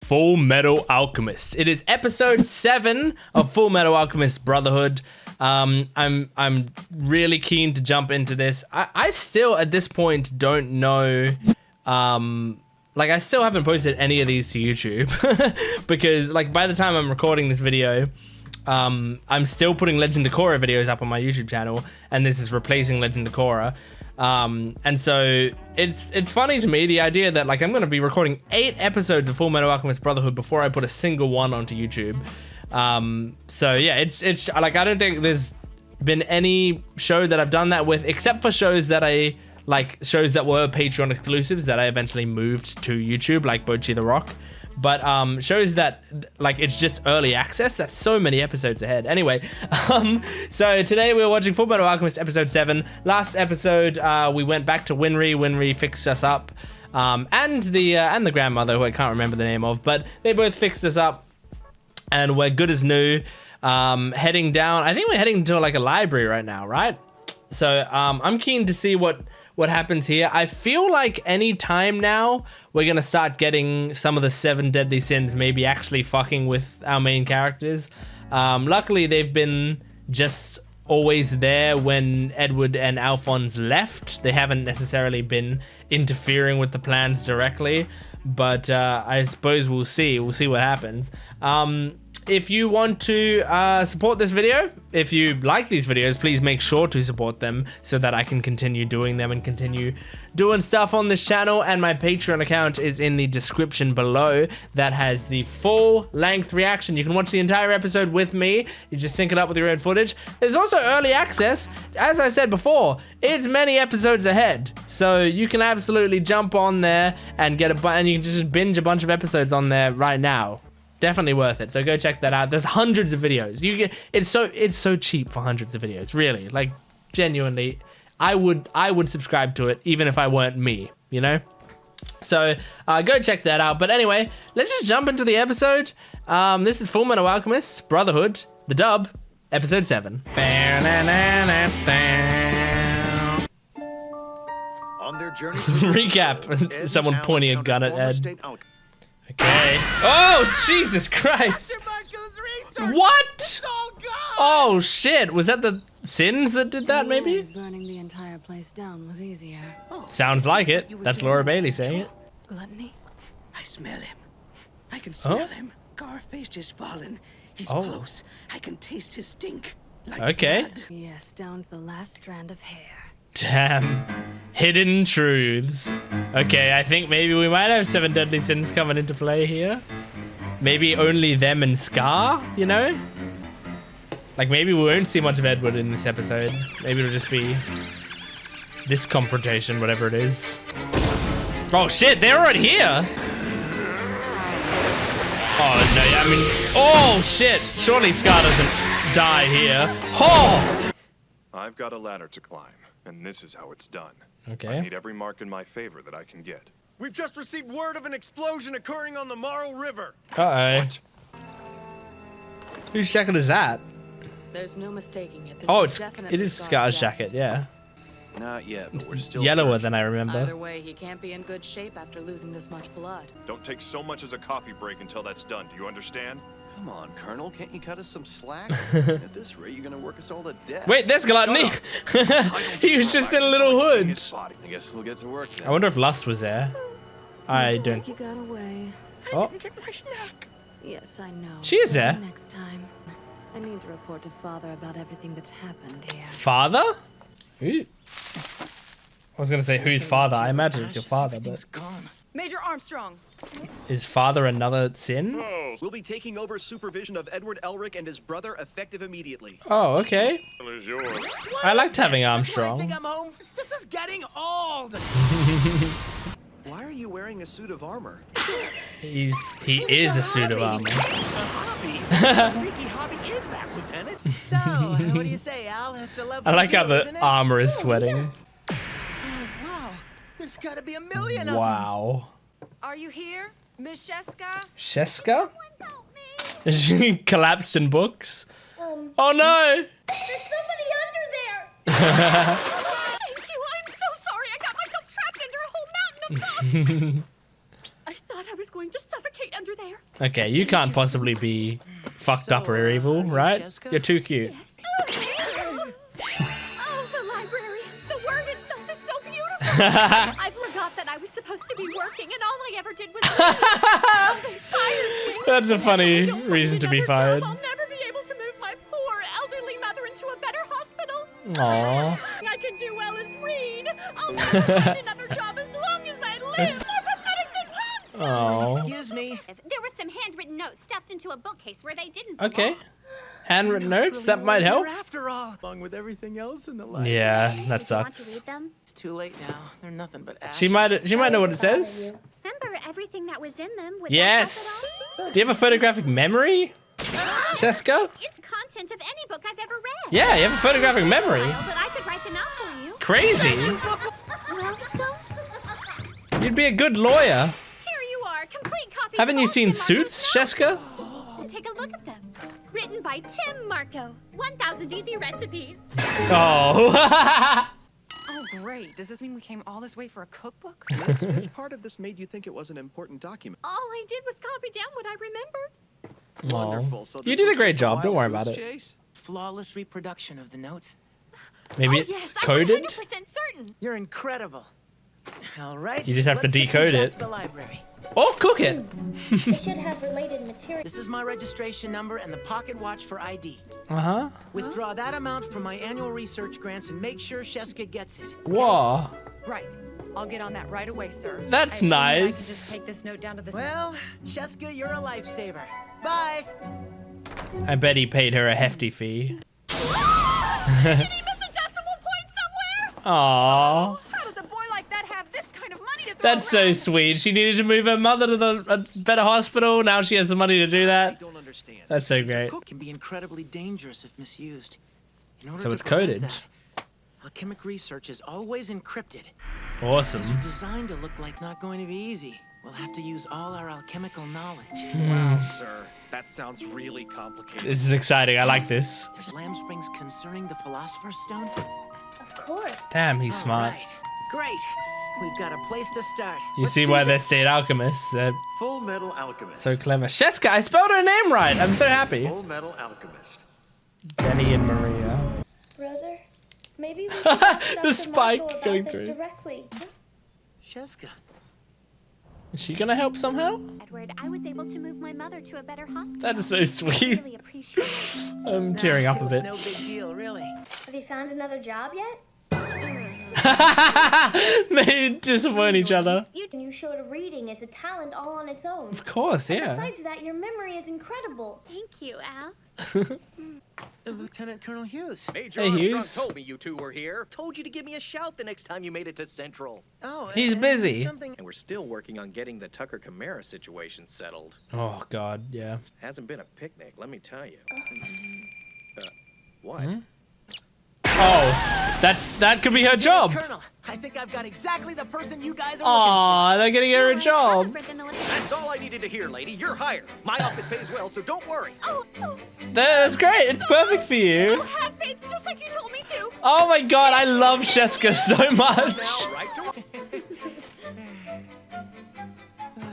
Fullmetal Alchemist. It is episode 7 of Fullmetal Alchemist Brotherhood. I'm really keen to jump into this. I still at this point don't know. Like I still haven't posted any of these to YouTube because like by the time I'm recording this video, I'm still putting Legend of Korra videos up on my YouTube channel, and this is replacing Legend of Korra. And so it's funny to me, the idea that like I'm going to be recording 8 episodes of Fullmetal Alchemist Brotherhood before I put a single one onto YouTube. So yeah, it's like, I don't think there's been any show that I've done that with, except for shows that shows that were Patreon exclusives that I eventually moved to YouTube, like Bochi the Rock. But shows that like it's just early access, that's so many episodes ahead. Anyway, so today we're watching Fullmetal Alchemist episode 7. Last episode we went back to Winry. Winry fixed us up, and the grandmother, who I can't remember the name of, but they both fixed us up, and we're good as new. Heading down. I think we're heading to like a library right now, right? So I'm keen to see what happens here. I feel like any time now we're gonna start getting some of the 7 deadly sins maybe actually fucking with our main characters. Luckily they've been just always there when Edward and Alphonse left. They haven't necessarily been interfering with the plans directly, but I suppose we'll see what happens. If you want to support this video, if you like these videos, please make sure to support them so that I can continue doing them and continue doing stuff on this channel. And my Patreon account is in the description below. That has the full-length reaction. You can watch the entire episode with me. You just sync it up with your own footage. There's also early access. As I said before, it's many episodes ahead. So you can absolutely jump on there and and you can just binge a bunch of episodes on there right now. Definitely worth it. So go check that out. There's hundreds of videos. It's so cheap for hundreds of videos. Really, like genuinely, I would subscribe to it even if I weren't me, you know? So go check that out. But anyway, let's just jump into the episode. This is Fullmetal Alchemist Brotherhood, the dub, episode 7. On their journey Recap. Someone pointing a gun at Ed. Okay. Oh, Jesus Christ. What? Oh, shit. Was that the sins that did that, maybe? Burning the entire place down was easier. Sounds like it. That's Laura Bailey saying it. Gluttony? I smell him. I can smell him. Garface just fallen. He's close. I can taste his stink. Like okay. blood. Yes, down to the last strand of hair. Damn. Hidden truths. Okay, I think maybe we might have 7 deadly sins coming into play here. Maybe only them and Scar, you know? Like maybe we won't see much of Edward in this episode. Maybe it'll just be this confrontation, whatever it is. Oh shit, they're right here. Oh no, I mean, oh shit. Surely Scar doesn't die here. Oh! I've got a ladder to climb, and this is how it's done. Okay. I need every mark in my favor that I can get. We've just received word of an explosion occurring on the Marl River. Uh-oh. Whose jacket is that? There's no mistaking it. This Oh, was it definitely is Scar's jacket, yeah. Not yet, but we're still Yellower searching. than I remember. Either way, he can't be in good shape after losing this much blood. Don't take so much as a coffee break until that's done. Do you understand? Come on, Colonel, can't you cut us some slack? At this rate, you're gonna work us all to death. Wait, there's Gluttony. He was just in a little hood. I guess we'll get to work then. I wonder if Lust was there. I Looks don't. like you got away. Oh, Yes, I know. She is there. Next time, I need to report to Father about everything that's happened here. father? Who? I was gonna say who's father. I imagine it's your father, but Major Armstrong. is father another sin? We'll be taking over supervision of Edward Elric and his brother effective immediately. Oh, okay. I liked having I Armstrong. think I'm home. This is getting old. Why are you wearing a suit of armor? He is a suit of armor. A hobby? What freaky hobby is that, Lieutenant? So, what do you say, Al? It's a lovely I like how deal, the isn't it? armor is sweating. Oh, wow. There's gotta be a million of them. Wow. Are you here, Miss Sheska? Sheska? She collapsed in books. Oh no! There's somebody under there! Thank you. I'm so sorry. I got myself trapped under a whole mountain of bugs. I thought I was going to suffocate under there? Okay, you can't possibly be fucked up or evil, right? Sheska? You're too cute. Yes. Oh, the library. The word itself is so beautiful. I forgot that I was supposed to be working, and all I ever did was read. Oh, they fired me. That's a funny If I don't find reason to be another job, fired. I'll never be able to move my poor elderly mother into a better hospital. Aww. I can do well as read. I'll never find another job as long as I live. More pathetic than puns. Aww. Excuse me. There were some handwritten notes stuffed into a bookcase where they didn't belong. Okay. Handwritten notes? Really That might weren't help. there after all, along with everything else in the library. Yeah, that Did you want to sucks. read them? It's too late now. They're nothing but ashes. She might know what it says. Remember everything that was in them? Would Yes. that help Do you have a photographic memory, Sheska? at all? It's content of any book I've ever read. Yeah, you have a photographic memory. But I could write them out for you. Crazy. Well, You'd be a good lawyer. here you are, complete copies. Haven't of you all seen Tim Marco's Suits, notes. Sheska? Take a look at them. Written by Tim Marco. 1,000 easy recipes. Oh. Oh, great. Does this mean we came all this way for a cookbook? Yes, which part of this made you think it was an important document? All I did was copy down what I remembered. Wonderful. So You this did a was great just job. Don't wild worry about goose it. chase? Flawless reproduction of the notes. Maybe Oh, it's yes, coded? I'm 100% certain. You're incredible. All right. You just have to let's get decode back it. to the library. Or cook it. They should have related material. This is my registration number and the pocket watch for ID. Uh-huh. Withdraw that amount from my annual research grants and make sure Sheska gets it. Whoa. Right. I'll get on that right away, sir. That's I assume that I can nice. just take this note down to the... Well, Sheska, you're a lifesaver. Bye. I bet he paid her a hefty fee. Did he miss a decimal point somewhere? Aww. How does a boy like that have this kind of money to throw That's so around? sweet. She needed to move her mother to a better hospital. Now she has the money to do I that. don't understand. That's so great. Cook can be incredibly dangerous if misused. In order So to it's prevent coded. that, alchemic research is always encrypted. Awesome. These are designed to look like not going to be easy. We'll have to use all our alchemical knowledge. Wow, sir. That sounds really complicated. This is exciting. I like this. There's lamb springs concerning the philosopher's stone. Of course. Damn, he's All smart. right. Great. We've got a place to start. You Let's see do why they're this. state alchemists. They're Fullmetal Alchemist. so clever. Sheska, I spelled her name right. I'm so happy. Fullmetal Alchemist. Denny and Maria. Brother, maybe we should talk to The Dr. spike Marco about going this through. directly. Sheska. Is she gonna help somehow? Edward, I was able to move my mother to a better hospital. That is so I sweet. really appreciate it. I'm tearing up a It's bit. no big deal, really. Have you found another job yet? They disappoint each other. You showed a reading as a talent all on its own. Of course, yeah. Besides that, your memory is incredible. Thank you, Al. Lieutenant Colonel Hughes. Major Hey, Armstrong Hughes. told me you two were here. Told you to give me a shout the next time you made it to Central. Oh, He's busy. Something. And we're still working on getting the Tucker Chimera situation settled. Oh God, yeah. Hasn't been a picnic, let me tell you. What? Oh, that could be her job. Colonel, I think I've got exactly the person you guys are Aw, they're gonna get her a job. For the military. That's all I needed to hear, lady. You're hired. My office pays well, so don't worry. Oh, That's great. It's perfect for you. oh, have faith, just like you told me to. Oh my God, I love Sheska so much. Now, right to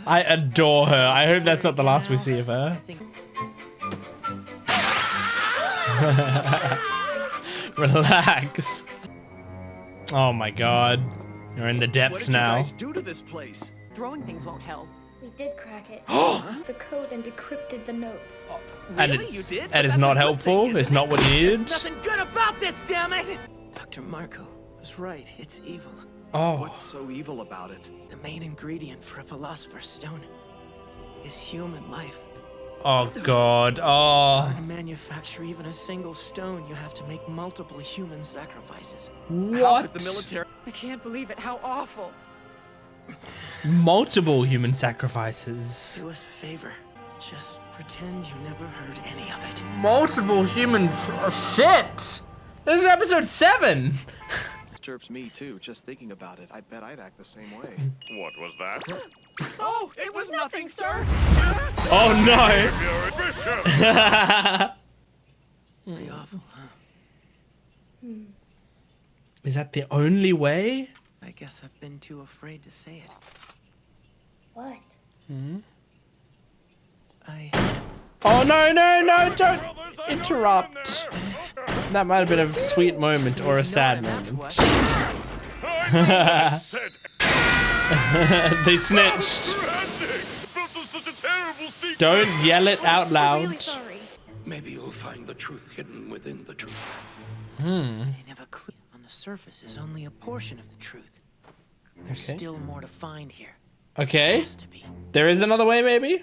I adore her. I hope that's not the last we see of her. Relax. Oh my God. You're in the What depths did you now. guys do to this place? Throwing things won't help. We did crack it. The code and decrypted the notes. And Really? it's, You did? and But it's that's not a good helpful. thing, It's isn't not what you There's needed. nothing good about this, damn it! Dr. Marco was right. It's evil. Oh, What's so evil about it? The main ingredient for a philosopher's stone is human life. oh God. Oh, To manufacture even a single stone, you have to make multiple human sacrifices. How could what? the military? I can't believe it. How awful. Multiple human sacrifices. Do us a favor. Just pretend you never heard any of it. Multiple humans. Oh, shit. This is episode 7. Disturbs me too, just thinking about it. I bet I'd act the same way. What was that? Oh, it was nothing, sir. Oh no. You're vicious. Pretty awful, huh? Is that the only way? I guess I've been too afraid to say it. What? Oh, no, don't interrupt. That might have been a sweet moment or a sad moment. They snitched. Don't yell it out loud. Really sorry. Maybe you'll find the truth hidden within the truth. They never clear on the surface is only a portion of the truth. There's Okay. still more to find here. Okay. Has to be. There is another way, maybe?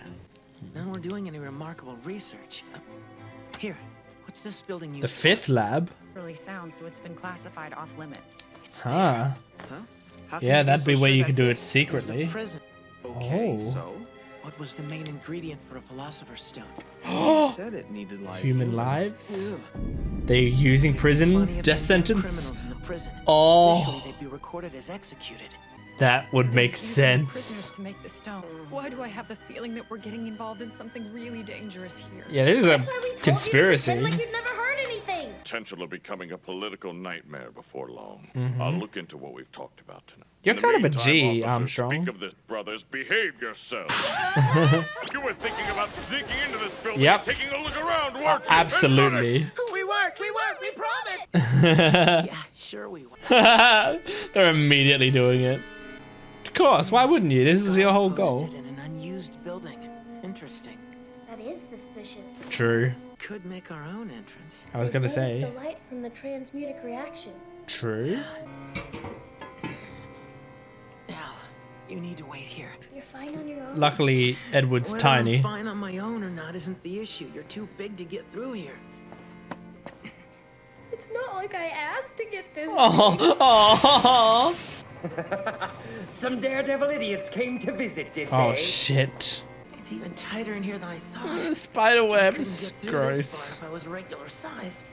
None we're doing any remarkable research. Here, what's this building The fifth lab? Really sound, so it's been classified off limits. Ah. Huh? How can Yeah, you be that'd so be where sure you could that's do it? it secretly. Prison. Okay, Oh. so What was the main ingredient for a philosopher's stone? you said it needed live Human humans. lives? Ugh. They're using prison Funny if death they had sentence? criminals in the prison. Oh. Officially, they'd be recorded as executed. That would make Using the prisoners sense. to make the stone. Why do I have the feeling that we're getting involved in something really dangerous here? Yeah, this is a That's why we told you to conspiracy. pretend like you've never heard anything. Potential of becoming a political nightmare before long. I'll look into what we've talked about tonight. You're In the kind of a meantime, G, officers, Armstrong. Speak of this, brothers. Behave yourselves. You were thinking about sneaking into this building Yep. and taking a look around, weren't you? Absolutely. We weren't, we promised! Yeah, sure we were. They're immediately doing it. Of course, why wouldn't you? This is your whole goal. Posted in an unused building. Interesting. That is suspicious. True. Could make our own entrance. I was gonna It say. the light from the transmutic reaction. True. Al, you need to wait here. You're fine on your own. Luckily, Edward's Whether tiny. I'm fine on my own or not isn't the issue. You're too big to get through here. It's not like I asked to get this. Oh, Some daredevil idiots came to visit, did oh they? shit. It's even tighter in here than I thought. Spider Couldn't webs. get through this Gross. far if I was regular sized.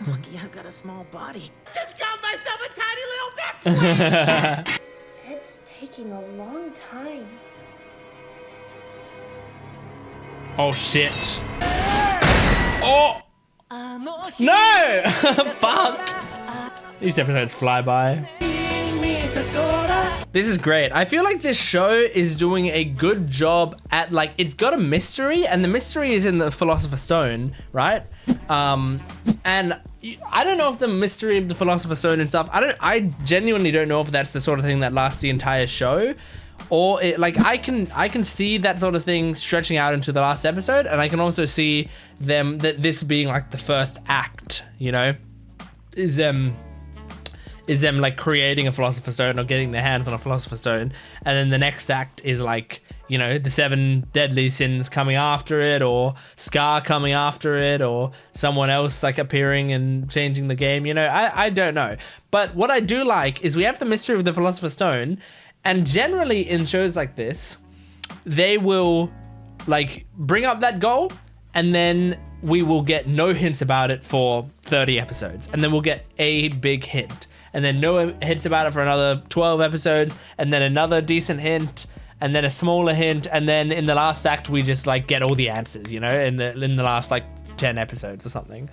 Lucky I've got a small body. Just got myself a tiny little bit! It's taking a long time. Oh shit. Oh no! Fuck. These episodes fly by. This is great. I feel like this show is doing a good job at, like, it's got a mystery, and the mystery is in the Philosopher's Stone, right? And I don't know if the mystery of the Philosopher's Stone and stuff, I genuinely don't know if that's the sort of thing that lasts the entire show, or it, like, I can see that sort of thing stretching out into the last episode, and I can also see this being like the first act, you know, is them like creating a Philosopher's Stone or getting their hands on a Philosopher's Stone, and then the next act is like, you know, the 7 deadly sins coming after it, or Scar coming after it, or someone else like appearing and changing the game, you know. I don't know, but what I do like is we have the mystery of the Philosopher's Stone, and generally in shows like this, they will like bring up that goal, and then we will get no hints about it for 30 episodes, and then we'll get a big hint, and then no hints about it for another 12 episodes, and then another decent hint, and then a smaller hint, and then in the last act we just like get all the answers, you know, in the last like 10 episodes or something.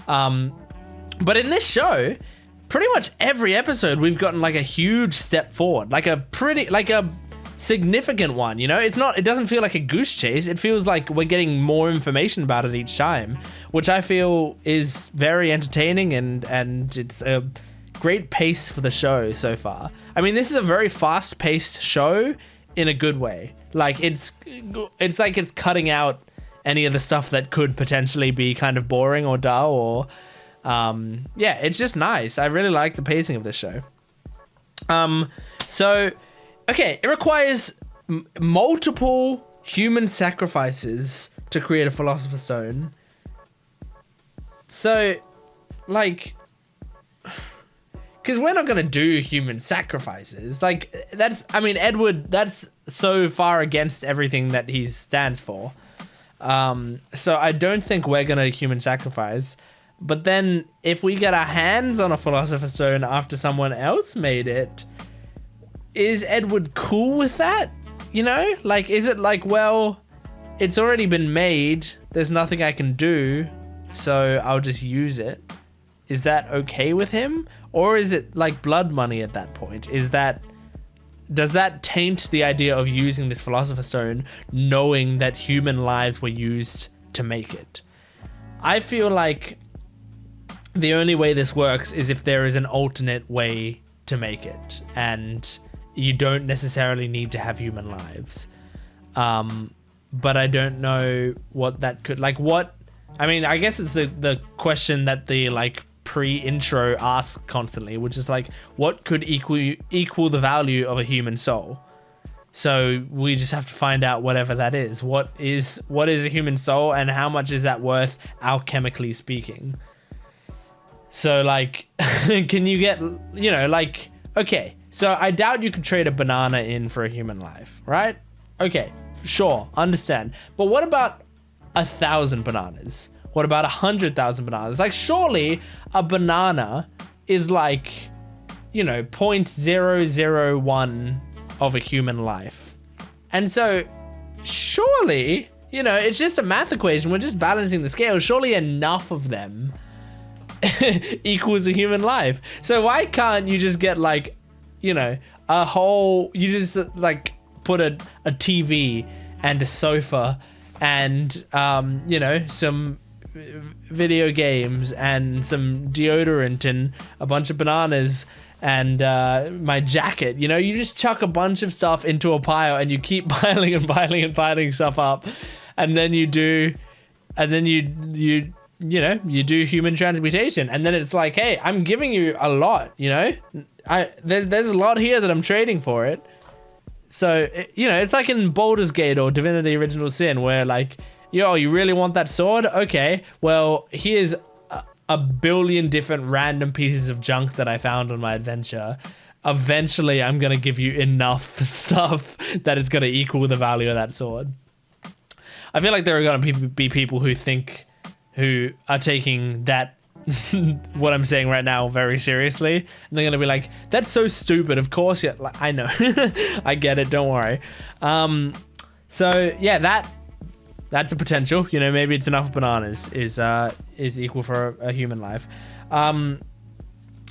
But in this show, pretty much every episode we've gotten like a huge step forward, like a significant one, you know. It doesn't feel like a goose chase. It feels like we're getting more information about it each time, which I feel is very entertaining, and it's a great pace for the show so far. I mean, this is a very fast-paced show in a good way. Like it's like it's cutting out any of the stuff that could potentially be kind of boring or dull, or yeah, it's just nice. I really like the pacing of this show. So okay, it requires multiple human sacrifices to create a Philosopher's Stone. So, like, because we're not going to do human sacrifices. Like, Edward, that's so far against everything that he stands for. So I don't think we're going to human sacrifice. But then if we get our hands on a Philosopher's Stone after someone else made it, is Edward cool with that? You know? Like, is it like, well, it's already been made, there's nothing I can do, so I'll just use it. Is that okay with him? Or is it like blood money at that point? Is that does that taint the idea of using this Philosopher's Stone, knowing that human lives were used to make it? I feel like the only way this works is if there is an alternate way to make it, and you don't necessarily need to have human lives. But I don't know what that could, like, what, I mean, I guess it's the question that the, like, pre-intro asks constantly, which is like, what could equal the value of a human soul? So we just have to find out whatever that is. What is a human soul, and how much is that worth alchemically speaking? So, like, can you get, you know, like, okay, so I doubt you could trade a banana in for a human life, right? Okay, sure, understand. But what about 1,000 bananas? What about 100,000 bananas? Like, surely a banana is like, you know, 0.001 of a human life. And so surely, you know, it's just a math equation. We're just balancing the scale. Surely enough of them equals a human life. So why can't you just get, like, you know, you just like put a TV and a sofa and, you know, some video games and some deodorant and a bunch of bananas and my jacket, you know, you just chuck a bunch of stuff into a pile and you keep piling and piling and piling stuff up, and then you do human transmutation, and then it's like, hey, I'm giving you a lot, you know, there's a lot here that I'm trading for it. So, you know, it's like in Baldur's Gate or Divinity Original Sin, where, like, yo, you really want that sword? Okay, well, here's a billion different random pieces of junk that I found on my adventure. Eventually, I'm going to give you enough stuff that it's going to equal the value of that sword. I feel like there are going to be people who are taking that, what I'm saying right now, very seriously. And they're going to be like, that's so stupid. Of course, yeah, like, I know. I get it. Don't worry. So, yeah, that's the potential. You know, maybe it's enough bananas is equal for a human life.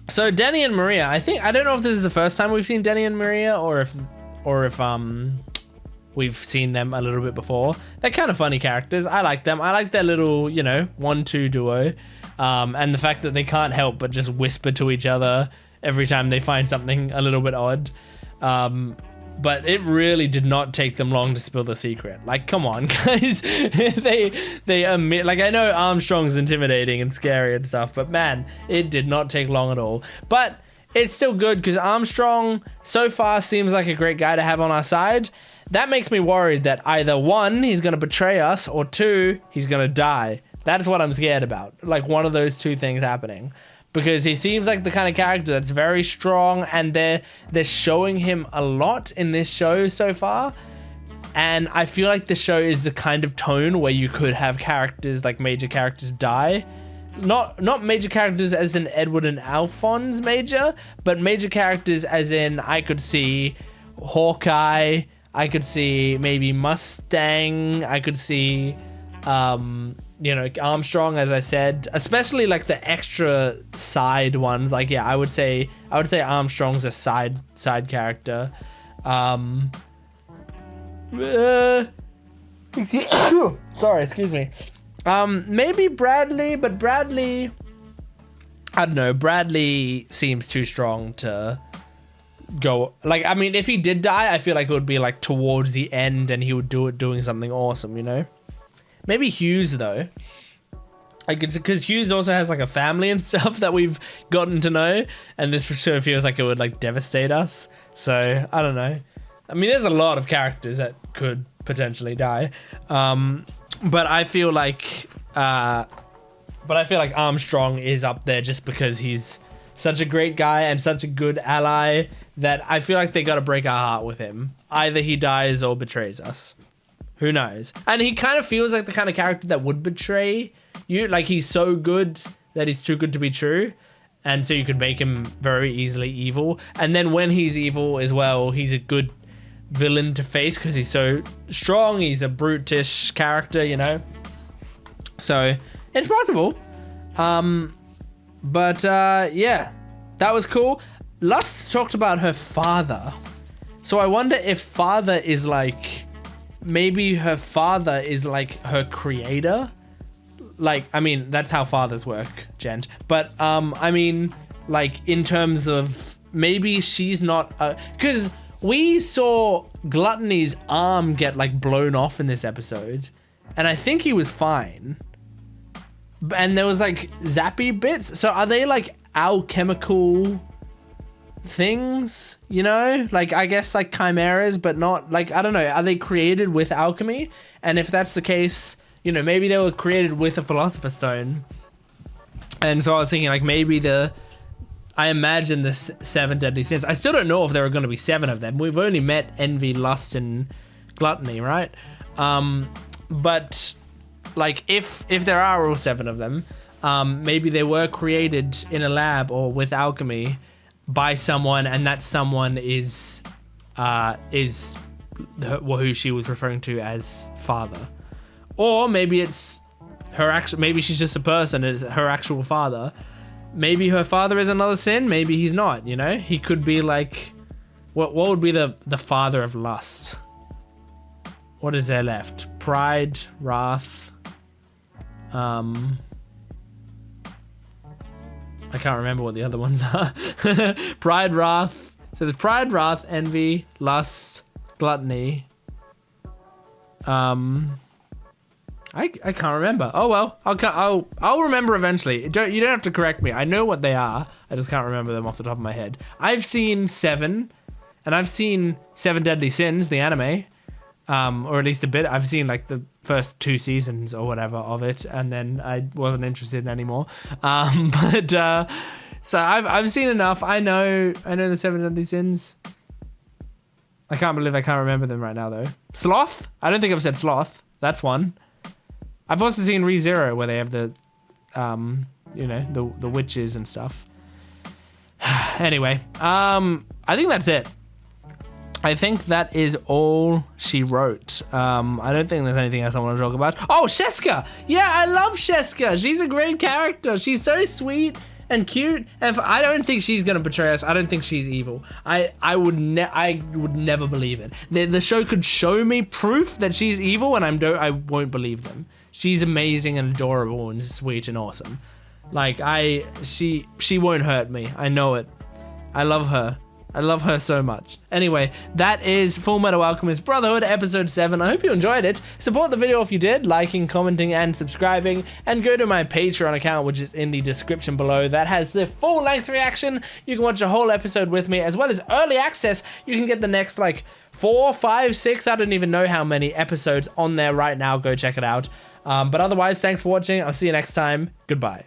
So Denny and Maria, I don't know if this is the first time we've seen Denny and Maria, or if we've seen them a little bit before. They're kind of funny characters. I like them. I like their little, you know, 1-2 duo. And the fact that they can't help but just whisper to each other every time they find something a little bit odd. But it really did not take them long to spill the secret. Like, come on, guys. they admit, like, I know Armstrong's intimidating and scary and stuff, but man, it did not take long at all. But it's still good because Armstrong so far seems like a great guy to have on our side. That makes me worried that either 1, he's going to betray us, or 2, he's going to die. That's what I'm scared about. Like, one of those 2 things happening. Because he seems like the kind of character that's very strong, and they're showing him a lot in this show so far. And I feel like the show is the kind of tone where you could have characters, like major characters, die. Not major characters as in Edward and Alphonse major, but major characters as in I could see Hawkeye, I could see maybe Mustang, I could see you know, Armstrong, as I said, especially like the extra side ones. Like, yeah, I would say Armstrong's a side character. Sorry, excuse me. Maybe Bradley, but Bradley, I don't know. Bradley seems too strong to go. Like, I mean, if he did die, I feel like it would be like towards the end, and he would do it doing something awesome, you know. Maybe Hughes, though. Because Hughes also has, like, a family and stuff that we've gotten to know. And this for sure feels like it would, like, devastate us. So, I don't know. I mean, there's a lot of characters that could potentially die. But I feel like Armstrong is up there just because he's such a great guy and such a good ally that I feel like they got to break our heart with him. Either he dies or betrays us. Who knows? And he kind of feels like the kind of character that would betray you. Like, he's so good that he's too good to be true. And so you could make him very easily evil. And then when he's evil as well, he's a good villain to face because he's so strong. He's a brutish character, you know? So, it's possible. But yeah, that was cool. Lust talked about her father. So I wonder if father is like, maybe her father is like her creator. Like, I mean, that's how fathers work, gent. But I mean, like in terms of maybe she's not, because we saw Gluttony's arm get like blown off in this episode, and I think he was fine. And there was like zappy bits. So are they like alchemical things, you know? Like, I guess like chimeras, but not like, I don't know. Are they created with alchemy? And if that's the case, you know, maybe they were created with a philosopher's stone. And so I was thinking like maybe I imagine the 7 deadly sins. I still don't know if there are going to be 7 of them. We've only met envy, lust, and gluttony, right? But like if there are all 7 of them, maybe they were created in a lab or with alchemy by someone, and that someone is who she was referring to as father. Or maybe it's maybe she's just a person, it's her actual father. Maybe her father is another sin, maybe he's not, you know? He could be like, what would be the father of lust? What is there left? Pride, wrath, I can't remember what the other ones are. Pride, wrath. So there's pride, wrath, envy, lust, gluttony. I can't remember. Oh well, I'll remember eventually. You don't have to correct me. I know what they are. I just can't remember them off the top of my head. I've seen 7, and I've seen 7 Deadly Sins, the anime, or at least a bit. I've seen like the first 2 seasons or whatever of it, and then I wasn't interested anymore. So I've seen enough. I know the 7 Deadly Sins. I can't believe I can't remember them right now though. Sloth? I don't think I've said sloth. That's one. I've also seen ReZero where they have the, you know, the witches and stuff. Anyway, I think that's it. I think that is all she wrote. I don't think there's anything else I want to talk about. Oh, Sheska! Yeah, I love Sheska. She's a great character. She's so sweet and cute. And I don't think she's gonna betray us. I don't think she's evil. I would never believe it. The show could show me proof that she's evil, and I won't believe them. She's amazing and adorable and sweet and awesome. Like she won't hurt me. I know it. I love her. I love her so much. Anyway, that is Fullmetal Alchemist Brotherhood, episode 7. I hope you enjoyed it. Support the video if you did, liking, commenting, and subscribing. And go to my Patreon account, which is in the description below. That has the full-length reaction. You can watch a whole episode with me, as well as early access. You can get the next, like, 4, 5, 6, I don't even know how many episodes on there right now. Go check it out. But otherwise, thanks for watching. I'll see you next time. Goodbye.